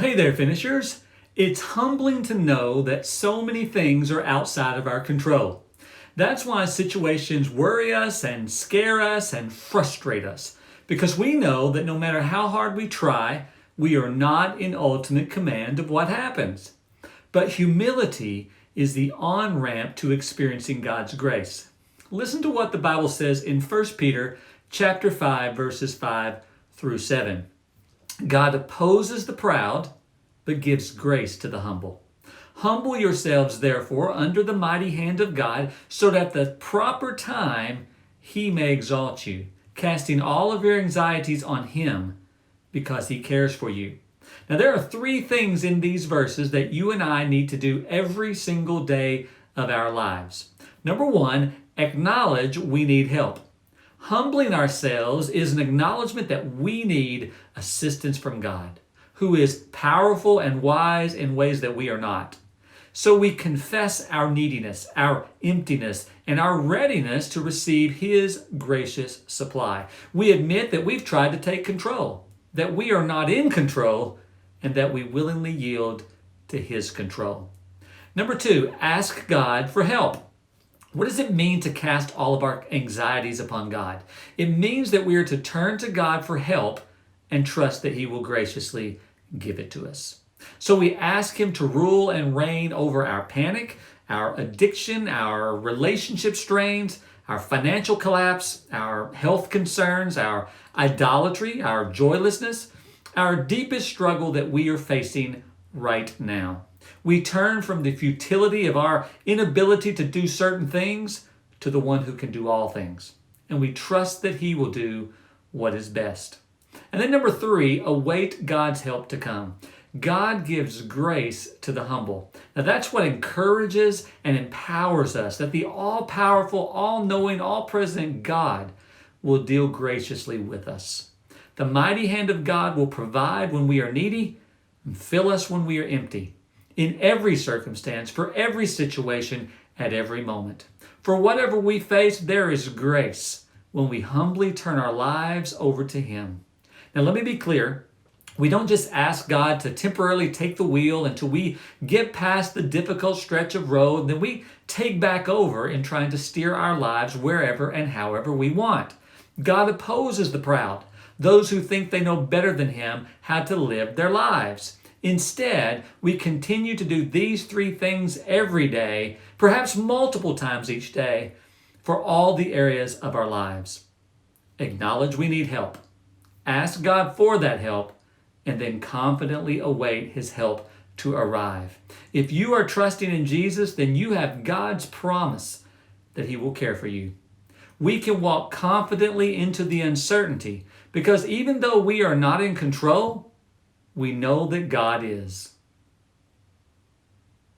Hey there, finishers. It's humbling to know that so many things are outside of our control. That's why situations worry us and scare us and frustrate us, because we know that no matter how hard we try, we are not in ultimate command of what happens. But humility is the on-ramp to experiencing God's grace. Listen to what the Bible says in 1 Peter chapter 5, verses 5 through 7. God opposes the proud, but gives grace to the humble. Humble yourselves, therefore, under the mighty hand of God, so that at the proper time he may exalt you, casting all of your anxieties on him, because he cares for you. Now, there are three things in these verses that you and I need to do every single day of our lives. Number one, acknowledge we need help. Humbling ourselves is an acknowledgement that we need assistance from God, who is powerful and wise in ways that we are not. So we confess our neediness, our emptiness, and our readiness to receive his gracious supply. We admit that we've tried to take control, that we are not in control, and that we willingly yield to his control. Number two, ask God for help. What does it mean to cast all of our anxieties upon God? It means that we are to turn to God for help and trust that he will graciously give it to us. So we ask him to rule and reign over our panic, our addiction, our relationship strains, our financial collapse, our health concerns, our idolatry, our joylessness, our deepest struggle that we are facing right now. We turn from the futility of our inability to do certain things to the one who can do all things. And we trust that he will do what is best. And then number three, await God's help to come. God gives grace to the humble. Now that's what encourages and empowers us, that the all-powerful, all-knowing, all-present God will deal graciously with us. The mighty hand of God will provide when we are needy and fill us when we are empty. In every circumstance, for every situation, at every moment. For whatever we face, there is grace when we humbly turn our lives over to him. Now let me be clear. We don't just ask God to temporarily take the wheel until we get past the difficult stretch of road, and then we take back over in trying to steer our lives wherever and however we want. God opposes the proud, those who think they know better than him how to live their lives. Instead, we continue to do these three things every day, perhaps multiple times each day, for all the areas of our lives. Acknowledge we need help. Ask God for that help, and then confidently await his help to arrive. If you are trusting in Jesus, then you have God's promise that he will care for you. We can walk confidently into the uncertainty because even though we are not in control, we know that God is.